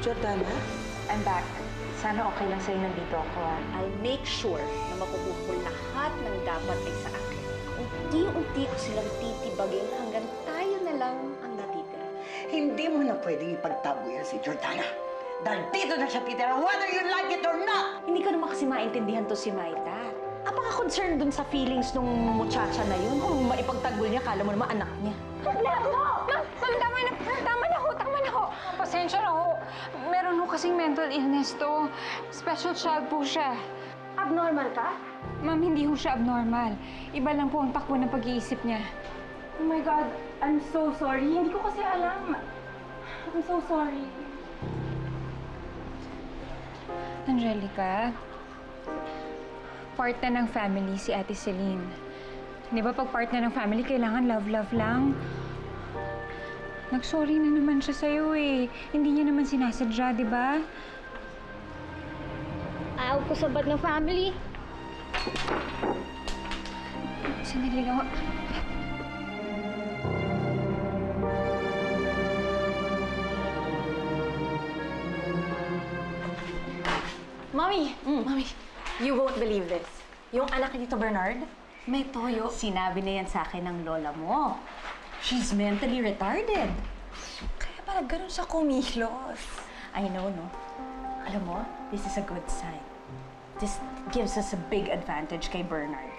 Jordana? I'm back. Sana okay lang sa'yo nandito ako, ah. I'll make sure na makukuha ko lahat ng dapat ay sa akin. Unti-unti ko silang titibagin hanggang tayo na lang ang natitira. Hindi mo na pwedeng ipagtago yan si Jordana. Dahil dito na siya titira, whether you like it or not! Hindi ko naman kasi maintindihan to si Maita. Apaka-concerned dun sa feelings nung muchacha na yun. Kung maipagtanggol niya, kala mo naman anak niya. Tama na ho. Pasensya na ho. Meron ho kasing mental illness to. Special child po siya. Abnormal ka? Ma'am, hindi ho siya abnormal. Iba lang po ang takbo ng pag-iisip niya. Oh my God, I'm so sorry. Hindi ko kasi alam. I'm so sorry. Angelica, part na ng family si Ate Celine. Di ba pag part na ng family, kailangan love lang? Nag-sorry na naman siya sa'yo eh. Hindi niya naman sinasadya, di ba? Ayaw ko sabat ng family. Sandali lang. Mommy! Mommy, you won't believe this. Yung anak ni Tito Bernard, may toyo. Sinabi na yan sa akin ng lola mo. She's mentally retarded. Kaya pala ganun siya kumilos. I know, no? Alam mo, this is a good sign. This gives us a big advantage kay Bernard.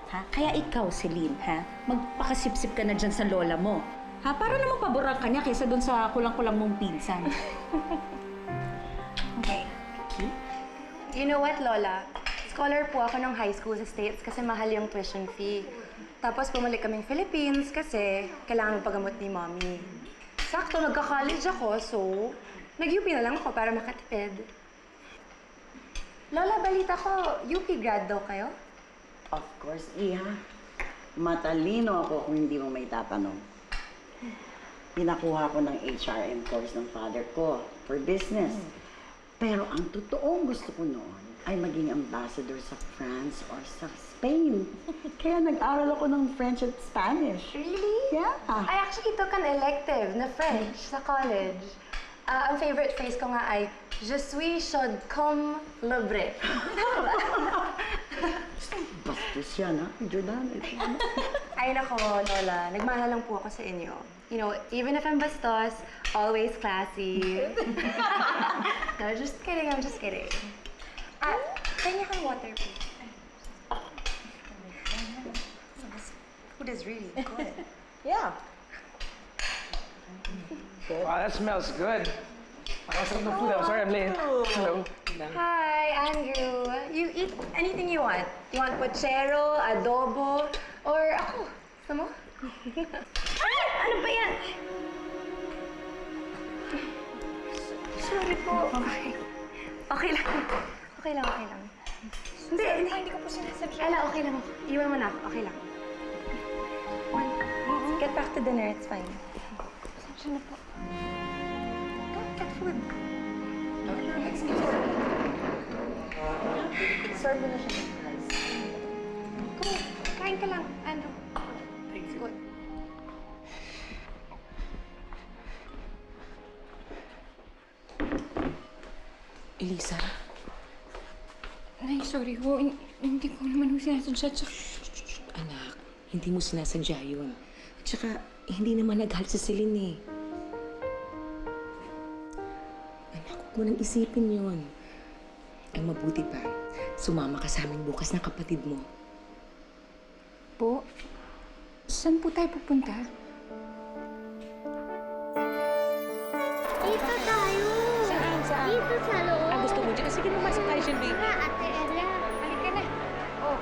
Ha? Kaya ikaw, Celine, ha? Magpakasipsip ka na dyan sa lola mo. Ha? Para naman paborang ka niya kaysa dun sa kulang-kulang mong pinsan. Okay. Okay? You know what, Lola? Scholar po ako nung high school sa States kasi mahal yung tuition fee. Tapos bumalik kaming Philippines kasi kailangan magpagamot ni Mommy. Sakto, nagka-college ako, so nag-UP na lang ako para makatipid. Lola, balita ko, UP grad daw kayo? Of course, Iha. Matalino ako kung hindi mo may tatanong. Pinakuha ko ng HRM course ng father ko for business. Pero ang totoong gusto ko noon ay maging ambassador sa France or sa Spain. Kaya nag-aral ako ng French at Spanish. Really? Yeah. I actually took an elective na French sa college. Ang favorite phrase ko nga ay, Je suis chaud comme le bre. Bastos yan, ha? Jordan. Ay nako, Lola. Nagmahal lang po ako sa inyo. You know, even if I'm bastos, always classy. No, just kidding. I'm just kidding. Kanya kang water, please. Food is really good. Yeah. Wow, that smells good. What's up the food? I'm sorry I'm late. Hello. Hi, Andrew. You eat anything you want. You want pochero, adobo, or ako? Gusto mo? Ay! Ano ba yan? Sorry po. Okay lang. Okay lang. Hindi ko po sinasadya. Ella, okay lang. Iwan mo na ako. Okay lang. Get back to dinner. It's fine. Pasensya na po. Go, get food. Serve mo na siya. Go, kain ka lang, Andrew. It's good. Elisa? Nay, sorry ho. Hindi ko naman ho sinasadya. Anak, hindi mo sinasadya yun. At saka, hindi naman nag-halt si Celine eh. Anak, huwag mo nang isipin yun. Ang mabuti pa, sumama ka sa amin bukas ng kapatid mo. Po? Saan po tayo pupunta? Dito tayo. Saan? Dito sa loob. Gusto mo dyan? Sige, pumasok tayo dyan, baby. Tara, Ate Ella. Halika na. Oh,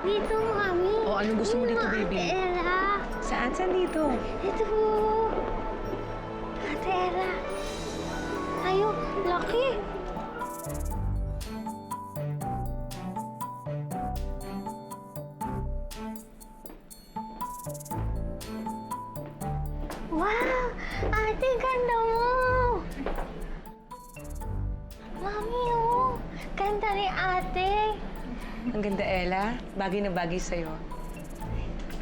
Dito kami. Oh, anong gusto mo dito, baby? Ate Ella. Saan? Saan dito? Ito po. Ate Ella. Ayo, laki. Wow! Ate, ganda mo! Mami, oh! Ganda ni ate! Ang ganda, Ella. Bagay na bagay sa'yo.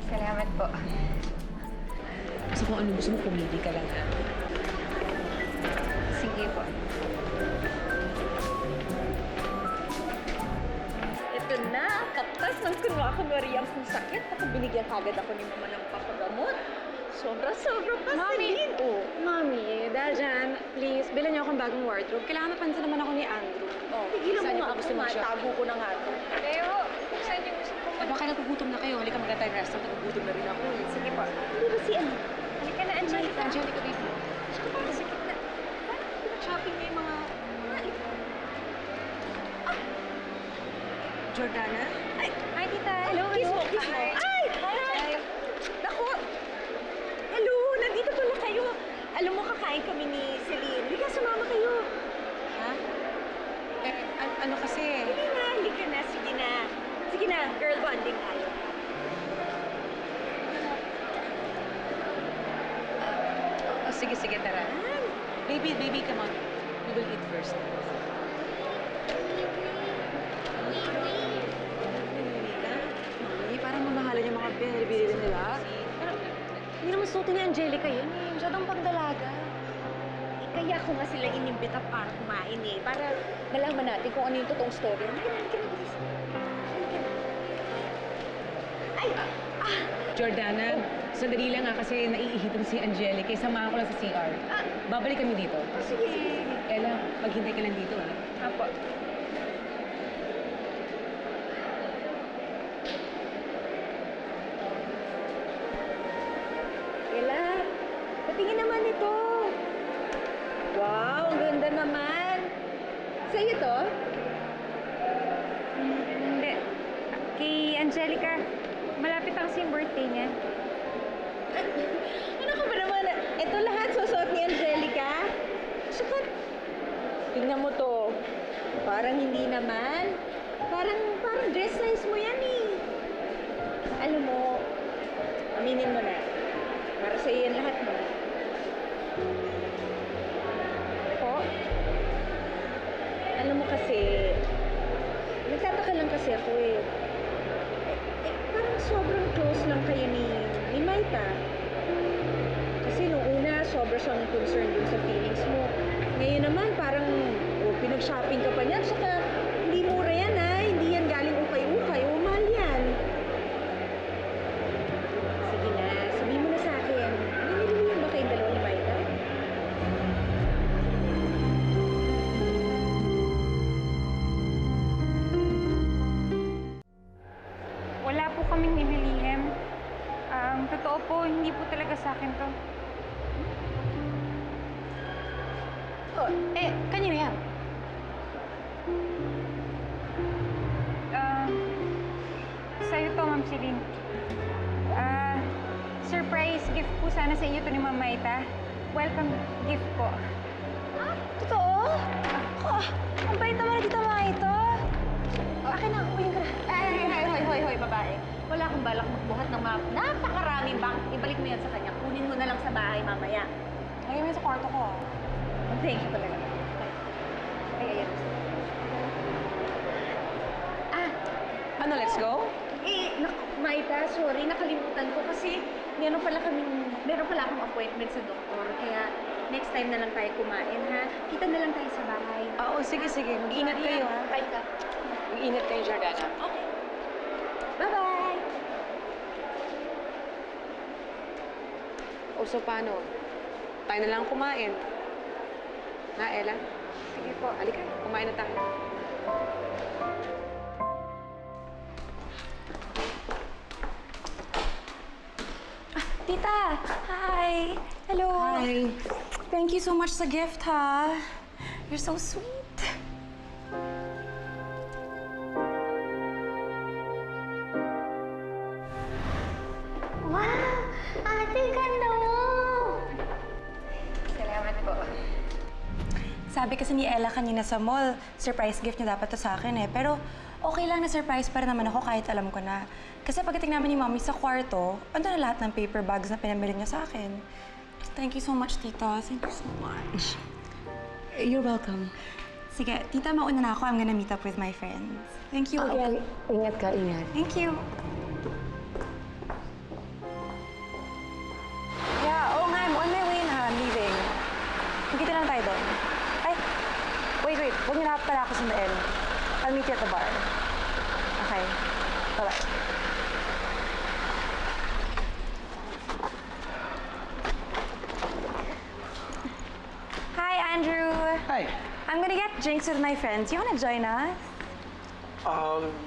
salamat po. So kung ano gusto mo, pumili ka lang, ha? Sige Sige po. Ito na, katas ng kunwari ang sakit. Nakabinigyan kagad ako ni Mama ng papagamot. Sobra-sobra pa, Celine. Oh. Mami, dahil dyan, please, bilan niyo akong bagong wardrobe. Kailangan napansin naman ako ni Andrew. Oh, tigilan Saan mo niyo nga po gusto ako, mag-shop? matago ko na nga to. Leo, saan yung gusto ko Baka nagugutom na kayo. Halika maganda tayo restaurant. Nagugutom na rin ako. Sige po. Hindi ba si ano? Halika na, Angelica. Angelica, baby. Sa gitna. Shopping niya yung mga... Jordana? Ay, Hi, tita. hello, kiss mo, kiss mo. Hi. Ay! Ay! Naku! Hello! Nandito pala kayo. Alam mo, kakain kami ni Celine. Halika, sumama kayo. Ha? Ano kasi? Hindi na, halika na. Sige na. Sige na, girl bonding tayo. Sige, tara. Baby, come on. We will eat first. Mami, parang mamahalan yung mga binili nila. Pero, hindi naman suotin ni Angelica yun eh. Masyadong pagdalaga. Kaya ko nga sila inimbita para kumain eh. Para malaman natin kung ano yung totoong story. Halika na, bilis. Halika na. Ay! Jordana, sandali lang kasi naiihitan si Angelica. Samahan ko lang sa CR. Babalik kami dito. Sige. Ella, maghintay ka lang dito, ha? Apo. Ella, patingin naman ito. Wow, ang ganda naman. Sa'yo to? Hindi. Kay Angelica, malapit na kasi yung birthday niya. Ano ka ba naman? Ito lahat susuot ni Angelica? Saka, tingnan mo to. Parang hindi naman. Parang dress size mo yan eh. Alam mo, aminin mo na. Para sa'yo yan lahat mo. Po? Alam mo kasi, nagtataka lang kasi ako eh. Parang sobrang close lang kayo ni Maita. Kasi nung una, sobra siyang concerned dun sa feelings mo. Ngayon naman, parang pinag-shopping ka pa niyan. Saka, hindi mura yan ha. Hindi yan galing ukay-ukay. O, mahal yan. Sige na, sabihin mo na sa akin. Naniliyan ba kayong dalawa ni Maita? Wala po kaming nibilihim. Totoo po, hindi po talaga sa akin to. Oh, kanina yan. Sa'yo to, Ma'am Celine. Surprise gift po sana sa inyo to ni Ma'am Maita. Welcome gift po. Totoo? Ang bait naman na Tita Maita. Akin na, uwin ka na. Hoy, babae. Wala akong balak magbuhat ng mga napakaraming bank. Ibalik mo yan sa kanya. Kunin mo na lang sa bahay mamaya. Lagay mo yun sa kwarto ko. Thank you talaga. Ayan. Ano, let's go? Naku, Maita, sorry. Nakalimutan ko kasi meron pala akong appointment sa doktor. Kaya next time na lang tayo kumain, ha? Kita na lang tayo sa bahay. Oo, sige. Mag-ingat kayo, ha? Kain ka. Mag-ingat kayo, Jordana. Okay. Bye-bye! O, so paano? Tayo na lang kumain. Na, Ella? Sige po. Halika, kumain na tayo. Tita! Hi! Hello! Hi. Thank you so much sa gift, ha? You're so sweet. Wow! Ate, ganda mo! Salamat po. Sabi kasi ni Ella kanina sa mall, surprise gift niya dapat to sa akin eh. Pero okay lang na surprise pa rin naman ako kahit alam ko na. Kasi pagdating namin ni Mommy sa kwarto, ando na lahat ng paper bags na pinamili niya sa akin. Thank you so much, Tita. Thank you so much. You're welcome. Sige, Tita, mauna na ako. I'm gonna meet up with my friends. Thank you again. Ingat ka, ingat. Thank you. Yeah, oo nga. I'm on my way na. I'm leaving. Magkita lang tayo doon. Huwag niyo na pala ako sunduin. I'll meet you at the bar. Okay. Bye-bye. Hi, Andrew. Hi. I'm gonna get drinks with my friends. You wanna join us?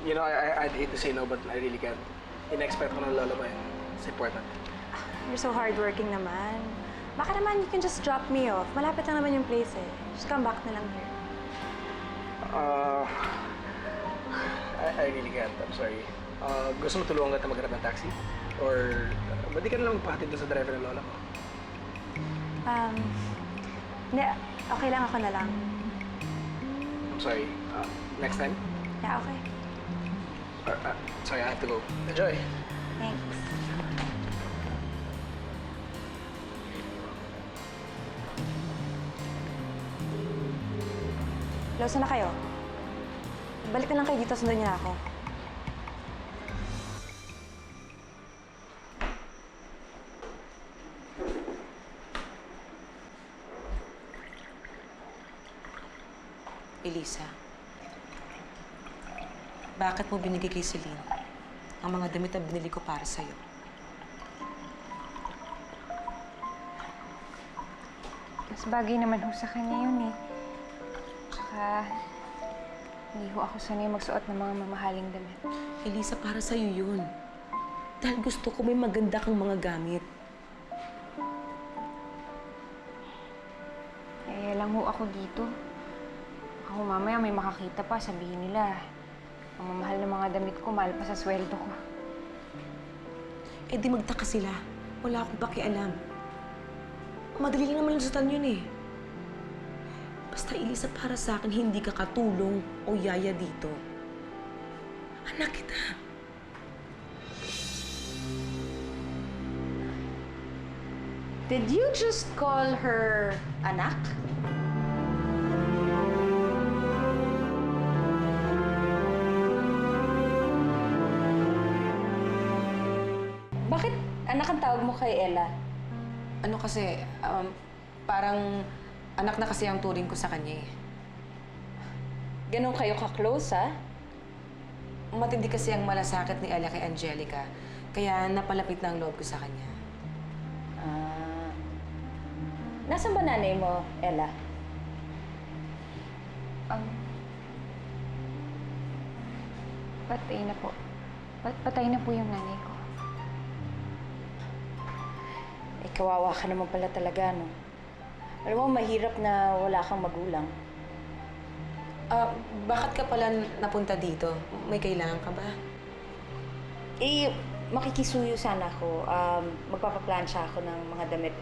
You know, I'd hate to say no, but I really can't. In-expect ko ng lola mo yun. It's important. You're so hardworking naman. Baka naman you can just drop me off. Malapit lang naman yung place eh. Just come back na lang here. I really can't. I'm sorry. Gusto mo tulungan kita maghanap ng taxi? Or, ba't di ka na lang magpahatid doon sa driver ng lola ko? Hindi. Okay lang ako na lang. I'm sorry. Next time? Yeah, okay. Sorry, I have to go. Enjoy. Thanks. Hello, saan na kayo? Balik na lang kayo dito, sundan niyo na ako. Elisa, bakit mo binigay kay Celine ang mga damit na binili ko para sa'yo? Mas bagay naman ho sa kanya yun eh. Tsaka, hindi ho ako sanay magsuot ng mga mamahaling damit. Elisa, para sa'yo yun. Dahil gusto ko may maganda kang mga gamit. Eh, lang ho ako dito. Ako mamaya may makakita pa, sabihin nila. Ang mamahal ng mga damit ko, mahal pa sa sweldo ko. Eh di magtaka sila. Wala akong pakialam. Madali lang naman lusutan yun eh. Basta Elisa, para sa akin, hindi ka katulong o yaya dito. Anak kita. Did you just call her anak? Bakit anak ang tawag mo kay Ella? Ano kasi, parang anak na kasi ang turing ko sa kanya eh. Ganon kayo ka-close, ha? Matindi kasi ang malasakit ni Ella kay Angelica, kaya napalapit na ang loob ko sa kanya. Nasaan ba nanay mo, Ella? Patay na po. Patay na po yung nanay ko. Eh, kawawa ka naman pala talaga, no? Alam mo, mahirap na wala kang magulang. Bakit ka pala napunta dito? May kailangan ka ba? Eh, makikisuyo sana ako. Magpapaplansya ako ng mga damit.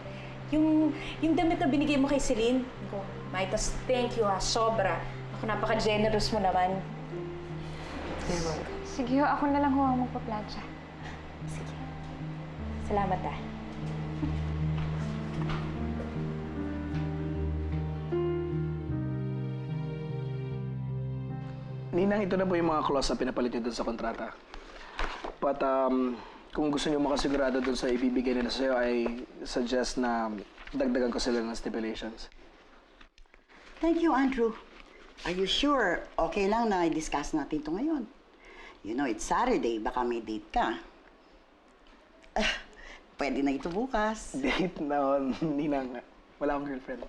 Yung damit na binigay mo kay Celine, ako, Maitas, thank you ha, sobra. Ako, napaka-generous mo naman. You're welcome. Sige ho, ako na lang ho ang magpa-plancha. Sige. Salamat ah. Ninang, ito na po yung mga clause na pinapalit nyo dun sa kontrata. But, kung gusto nyo makasigurado dun sa ibibigay nila sa'yo, I suggest na dagdagan ko sila ng stipulations. Thank you, Andrew. Are you sure okay lang na i-discuss natin ito ngayon? You know, it's Saturday. Baka may date ka. Pwede na ito bukas. Date na, Ninang. Wala akong girlfriend.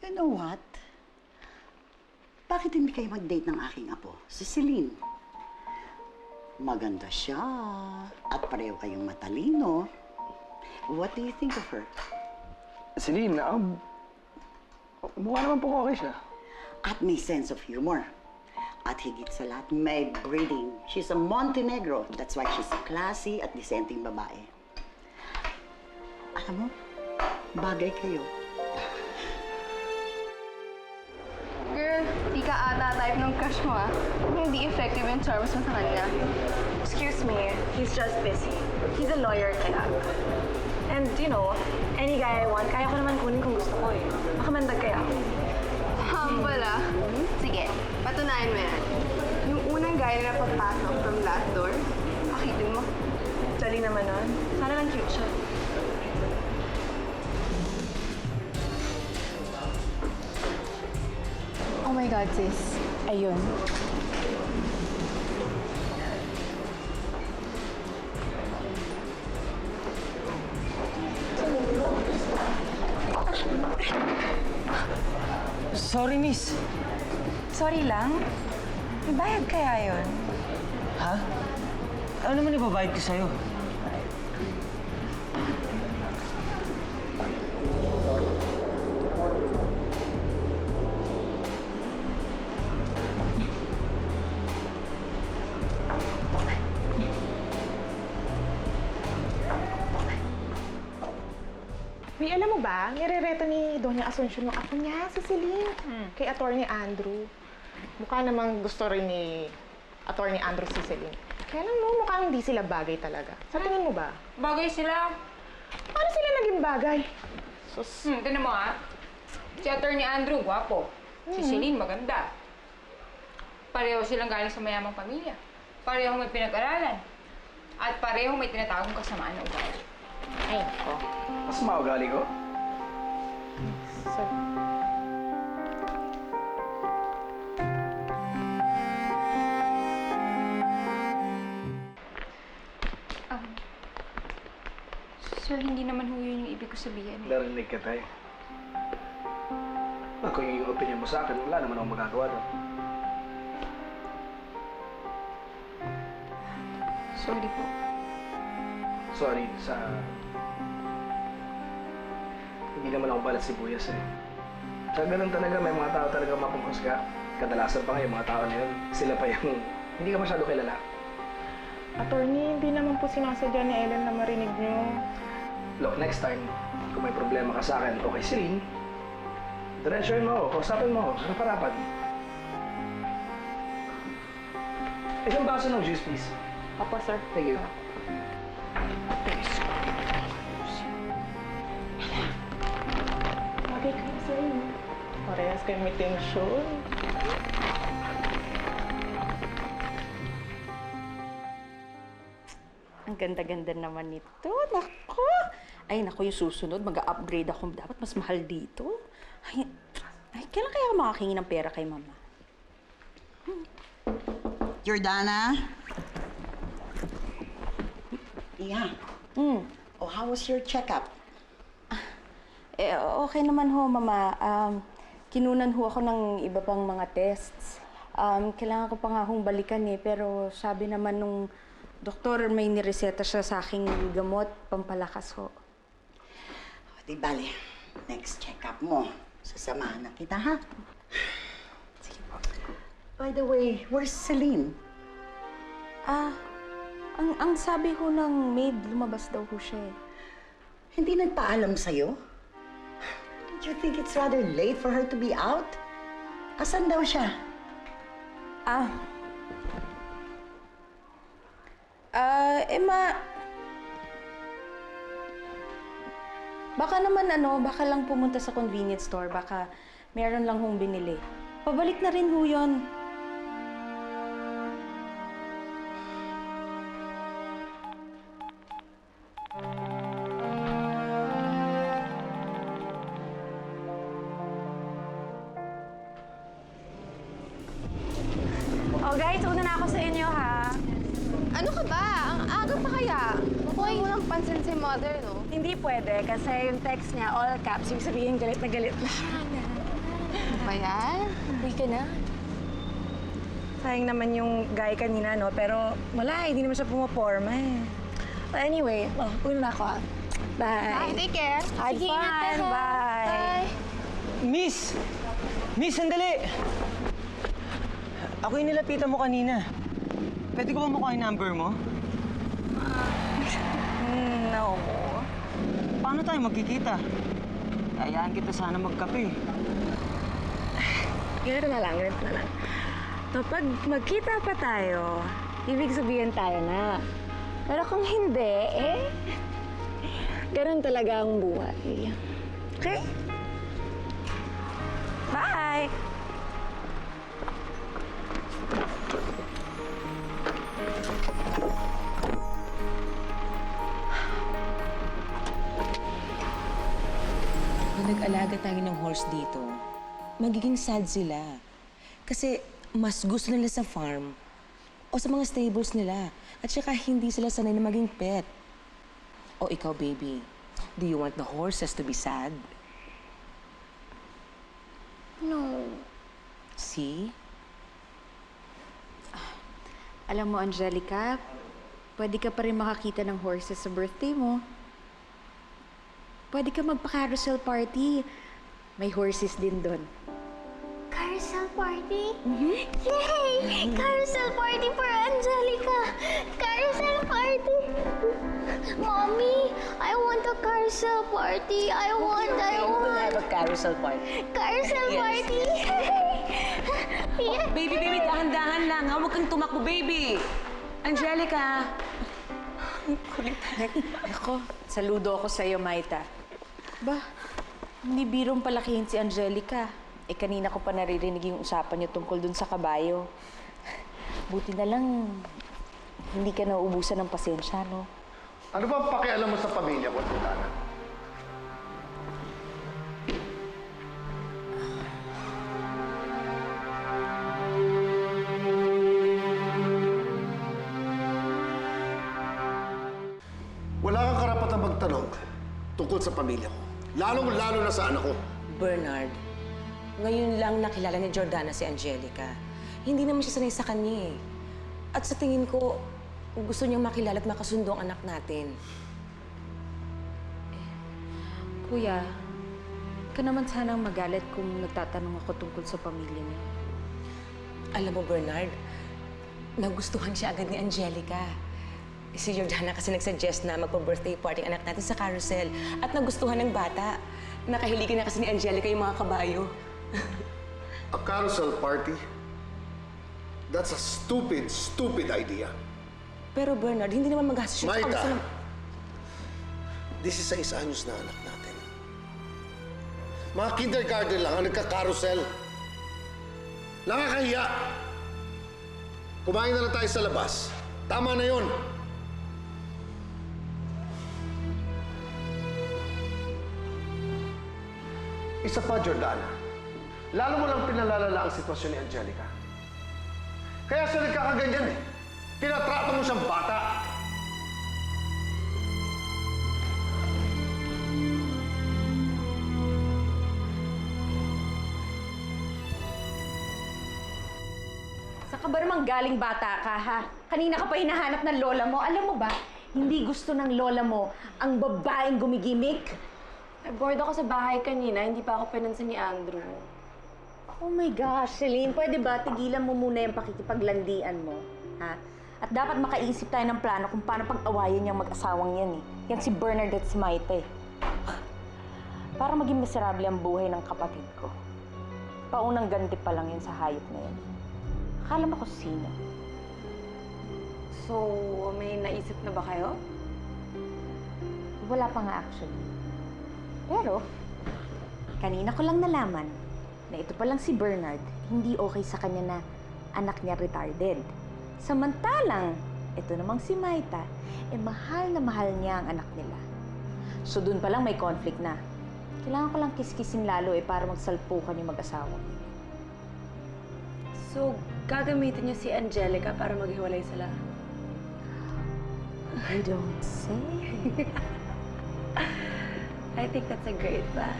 You know what? Bakit hindi kayo mag-date ng aking apo, si Celine? Maganda siya. At pareho kayong matalino. What do you think of her? Celine, mukha naman po okay siya. At may sense of humor. At higit sa lahat, may breeding. She's a Montenegro. That's why she's a classy at disenteng babae. Alam mo, bagay kayo. Girl, di ka ata type ng crush mo ah. Hindi effective yung charms mo sa kanya. Excuse me, he's just busy. He's a lawyer kaya. And you know, any guy I want, kaya ko naman kunin kung gusto ko eh. Makamandag kaya ako. Humble ah. Sige, patunayan mo yan. Yung unang guy na napapasok from last door, akitin mo. Dali naman nun. Sana lang cute siya. my God, sis. Ayun. Sorry, miss. Sorry lang. May bayad kaya yun? Ha? Ano naman ibabayad ko sa'yo? May alam mo ba, nirereto ni Doña Asuncion yung apo niya, si Celine, kay Attorney Andrew. Mukha namang gusto rin ni Attorney Andrew si Celine. Kaya alam mo, mukhang hindi sila bagay talaga. Sa tingin mo ba? Bagay sila. Paano sila naging bagay? Sus, Tignan mo Si Attorney Andrew, gwapo. Si Celine, maganda. Pareho silang galing sa mayamang pamilya. Pareho may pinag-aralan. At pareho may tinatawag kasamaan na ugali. ay nako. Mas maugali ko. So, Sir, hindi naman ho yun yung ibig ko sabihin. Narinig ka tayo. Kung yung opinion mo sa akin, wala naman akong magagawa doon. Sorry po. Sorry sa... Hindi naman ako balat sibuyas eh. Sa ganun talaga, may mga tao talaga mapungkos ka. Kadalasan pa nga yung mga tao na yun, sila pa yung hindi ka masyado kilala. Attorney, hindi naman po sinasadya ni Ellen na marinig niyo. Look, next time, kung may problema ka sa akin o kay Celine, diretsyoin mo ako, kausapin mo ako, sa kaparapan. Isang baso ng juice, please. Opo, sir. Thank you. Bagay kayo sa inyo. Parehas kayo may tensyon. Ang ganda-ganda naman nito. Nako! Ay, nako, yung susunod, mag-upgrade ako. Dapat mas mahal dito. Ay, kailan kaya ako makakingi ng pera kay mama? Jordana? Yeah. Oh, how was your checkup? Okay naman ho, mama. Kinunan ho ako ng iba pang mga tests. Kailangan ko pa nga hong balikan eh, pero sabi naman nung doktor, may nireseta siya sa aking gamot, pampalakas ho. O, di bale, next check-up mo. Sasamahan na kita, ha? Sige po. By the way, where's Celine? Ang sabi ho ng maid, lumabas daw ho siya eh. Hindi nagpaalam sa'yo? Don't you think it's rather late for her to be out? Asan daw siya? Baka naman baka lang pumunta sa convenience store, baka meron lang hong binili. Pabalik na rin ho yun. Oh guys, una na ako sa inyo ha. Ano ka ba? Ang aga pa kaya? Huwag mo lang pansin si mother, no? Hindi pwede kasi yung text niya, all caps, yung sabihin galit na galit na. Ano ba yan? Uy ka na. Sayang naman yung guy kanina, no? Pero wala, hindi naman siya pumaporma eh. But anyway, una na ako ah. Bye. Bye, take care. Have Sige, ingat ka, fun. ha? Bye. Bye. Miss! Miss, sandali! Ako yung nilapitan mo kanina. Pwede ko ba makuha yung number mo? No. Paano tayo magkikita? Kayaan kita sana magkape. Ganito na lang. Kapag magkita pa tayo, ibig sabihin tayo na. Pero kung hindi, ganun talaga ang buhay. Okay? Bye! Pag nag-alaga tayo ng horse dito, magiging sad sila. Kasi mas gusto nila sa farm o sa mga stables nila. At saka hindi sila sanay na maging pet. O ikaw, baby, do you want the horses to be sad? No. See? Alam mo, Angelica, pwede ka pa rin makakita ng horses sa birthday mo. Pwede ka magpa-carousel party. May horses din doon. Carousel party? Yay! Carousel party for Angelica! Carousel party! Mommy, I want a carousel party. I want. We'll have a carousel party. Carousel party! Yeah. Baby, dahan-dahan lang ha. Huwag kang tumakbo, baby. Angelica! Ako, saludo ako sa'yo, Maita. Ba, hindi birong palakihin si Angelica. Eh, kanina ko pa naririnig yung usapan niyo tungkol dun sa kabayo. Buti na lang, hindi ka nauubusan ng pasensya, no? Ano ba ang pakialam mo sa pamilya ko, Tana? Wala kang karapatang magtanong tungkol sa pamilya ko. Lalong-lalo na sa anak ko. Bernard, ngayon lang nakilala ni Jordana si Angelica. Hindi naman siya sanay sa kanya eh. At sa tingin ko, gusto niyang makilala at makasundo ang anak natin. Kuya, ka naman sanang magalit kung nagtatanong ako tungkol sa pamilya niya. Alam mo, Bernard, nagustuhan siya agad ni Angelica. Si Jordana kasi nagsuggest na magpa-birthday party ang anak natin sa carousel. At nagustuhan ng bata. Nakahiligan na kasi ni Angelica yung mga kabayo. A carousel party? That's a stupid, stupid idea. Pero Bernard, hindi naman magastos yung Maita, gusto ng- 16 anyos na anak natin. Mga kindergarten lang ang nagka-carousel. Nakakahiya. Kumain na lang tayo sa labas. Tama na yon. Isa pa, Jordana. Lalo mo lang pinalalala ang sitwasyon ni Angelica. Kaya siya nagkakaganyan eh. Tinatrato mo siyang bata. Saan ka ba namang galing bata ka, ha? Kanina ka pa hinahanap ng lola mo. Alam mo ba, hindi gusto ng lola mo ang babaeng gumigimik. Bored ako sa bahay kanina, hindi pa ako pinansin ni Andrew. Oh my gosh, Celine, pwede ba tigilan mo muna yung pakikipaglandian mo, ha? At dapat makaisip tayo ng plano kung paano pag-awayan yung mag-asawang yan, eh. Yan si Bernard at si Maite. Para maging miserable ang buhay ng kapatid ko. Paunang ganti pa lang yun sa hayop na yun. Akala mo kung sino? So, may naisip na ba kayo? Wala pa nga actually. Pero, kanina ko lang nalaman na ito palang si Bernard, hindi okay sa kanya na anak niya retarded. Samantalang, ito namang si Maita, mahal na mahal niya ang anak nila. So dun palang may conflict na. Kailangan ko lang kiskisin lalo para magsalpukan yung mag-asawa. So, gagamitin niyo si Angelica para maghiwalay sila? You don't say. I think that's a great plan.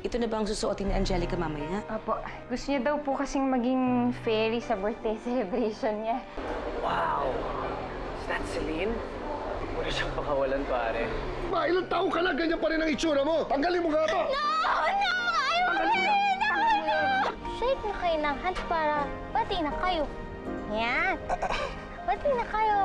Ito na ba ang susuotin ni Angelica mamaya? Opo, gusto niya daw po kasing maging fairy sa birthday celebration niya. Wow! Is that Celine? Hindi mo na siyang pakawalan, pare. Ba, ilang taong ka na, ganyan pa rin ang itsura mo. Tanggalin mo nga ito. Ayaw na! Shake na kayo ng hands para pati na kayo. Yan. Pati na kayo.